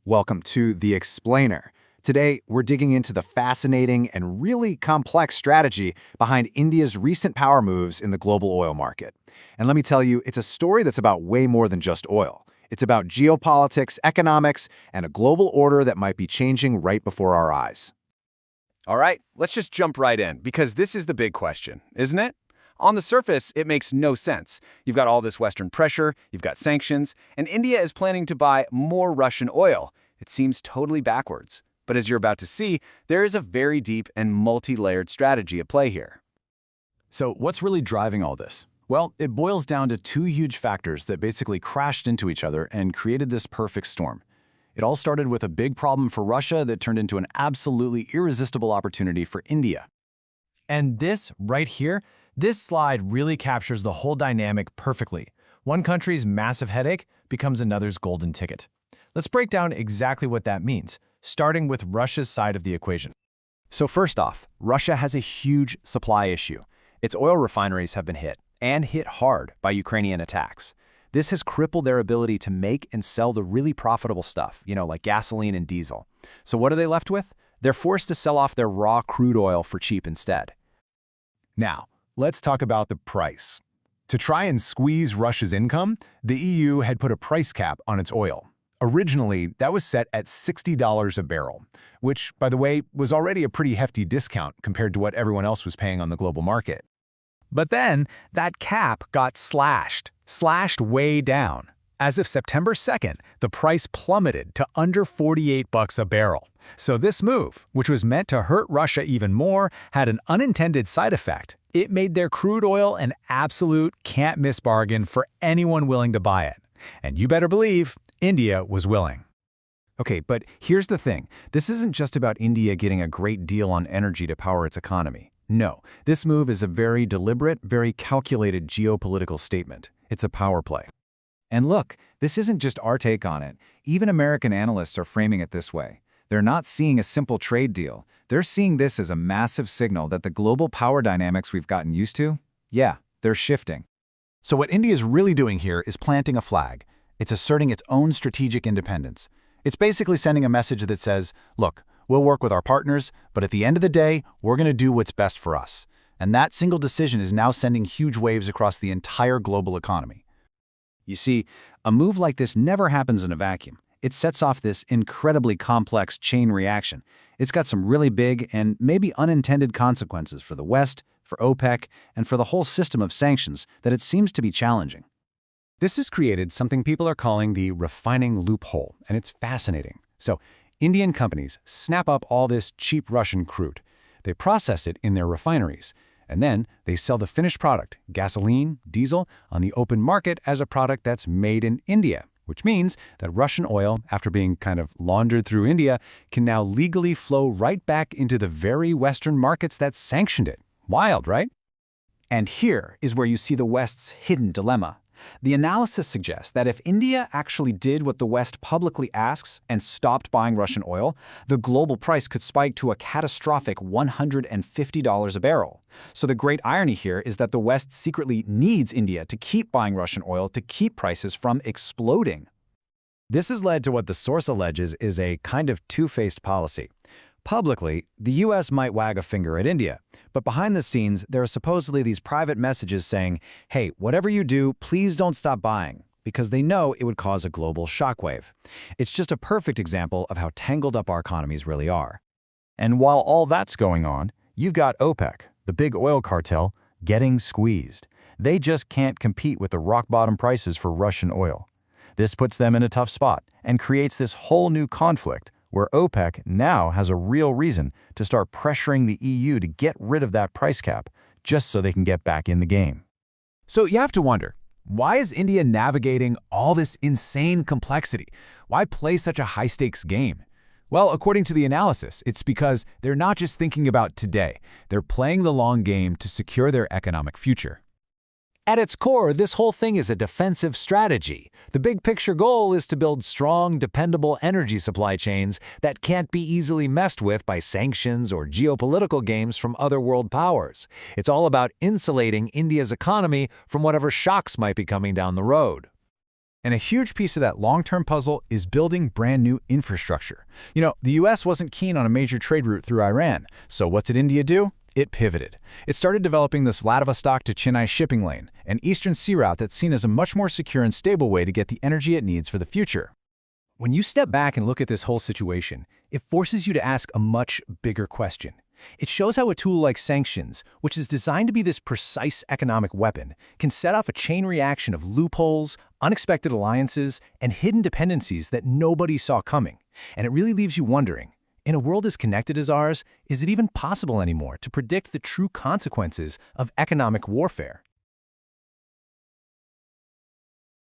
Welcome to The Explainer. Today, we're digging into the fascinating and really complex strategy behind India's recent power moves in the global oil market. And let me tell you, it's a story that's about way more than just oil. It's about geopolitics, economics, and a global order that might be changing right before our eyes. All right, let's just jump right in, because this is the big question, isn't it? On the surface, it makes no sense. You've got all this Western pressure, you've got sanctions, and India is planning to buy more Russian oil. It seems totally backwards. But as you're about to see, there is a very deep and multi-layered strategy at play here. So what's really driving all this? Well, it boils down to two huge factors that basically crashed into each other and created this perfect storm. It all started with a big problem for Russia that turned into an absolutely irresistible opportunity for India. And this, right here, this slide really captures the whole dynamic perfectly. One country's massive headache becomes another's golden ticket. Let's break down exactly what that means, starting with Russia's side of the equation. So first off, Russia has a huge supply issue. Its oil refineries have been hit, and hit hard, by Ukrainian attacks. This has crippled their ability to make and sell the really profitable stuff, like gasoline and diesel. So what are they left with? They're forced to sell off their raw crude oil for cheap instead. Now, let's talk about the price. To try and squeeze Russia's income, the EU had put a price cap on its oil. Originally, that was set at $60 a barrel, which, by the way, was already a pretty hefty discount compared to what everyone else was paying on the global market. But then, that cap got slashed way down. As of September 2nd, the price plummeted to under $48 a barrel. So this move, which was meant to hurt Russia even more, had an unintended side effect. It made their crude oil an absolute can't-miss bargain for anyone willing to buy it. And you better believe, India was willing. Okay, but here's the thing. This isn't just about India getting a great deal on energy to power its economy. No, this move is a very deliberate, very calculated geopolitical statement. It's a power play. And look, this isn't just our take on it. Even American analysts are framing it this way. They're not seeing a simple trade deal. They're seeing this as a massive signal that the global power dynamics we've gotten used to, yeah, they're shifting. So what India is really doing here is planting a flag. It's asserting its own strategic independence. It's basically sending a message that says, look, we'll work with our partners, but at the end of the day, we're going to do what's best for us. And that single decision is now sending huge waves across the entire global economy. You see, a move like this never happens in a vacuum. It sets off this incredibly complex chain reaction. It's got some really big and maybe unintended consequences for the West, for OPEC, and for the whole system of sanctions that it seems to be challenging. This has created something people are calling the refining loophole, and it's fascinating. So, Indian companies snap up all this cheap Russian crude. They process it in their refineries, and then they sell the finished product, gasoline, diesel, on the open market as a product that's made in India, which means that Russian oil, after being kind of laundered through India, can now legally flow right back into the very Western markets that sanctioned it. Wild, right? And here is where you see the West's hidden dilemma. The analysis suggests that if India actually did what the West publicly asks and stopped buying Russian oil, the global price could spike to a catastrophic $150 a barrel. So the great irony here is that the West secretly needs India to keep buying Russian oil to keep prices from exploding. This has led to what the source alleges is a kind of two-faced policy. Publicly, the U.S. might wag a finger at India, but behind the scenes, there are supposedly these private messages saying, hey, whatever you do, please don't stop buying, because they know it would cause a global shockwave. It's just a perfect example of how tangled up our economies really are. And while all that's going on, you've got OPEC, the big oil cartel, getting squeezed. They just can't compete with the rock-bottom prices for Russian oil. This puts them in a tough spot and creates this whole new conflict where OPEC now has a real reason to start pressuring the EU to get rid of that price cap, just so they can get back in the game. So you have to wonder, why is India navigating all this insane complexity? Why play such a high-stakes game? Well, according to the analysis, it's because they're not just thinking about today. They're playing the long game to secure their economic future. At its core, this whole thing is a defensive strategy. The big picture goal is to build strong, dependable energy supply chains that can't be easily messed with by sanctions or geopolitical games from other world powers. It's all about insulating India's economy from whatever shocks might be coming down the road. And a huge piece of that long-term puzzle is building brand new infrastructure. The US wasn't keen on a major trade route through Iran, so what did India do? It pivoted. It started developing this Vladivostok-to-Chennai shipping lane, an eastern sea route that's seen as a much more secure and stable way to get the energy it needs for the future. When you step back and look at this whole situation, it forces you to ask a much bigger question. It shows how a tool like sanctions, which is designed to be this precise economic weapon, can set off a chain reaction of loopholes, unexpected alliances, and hidden dependencies that nobody saw coming. And it really leaves you wondering, in a world as connected as ours, is it even possible anymore to predict the true consequences of economic warfare?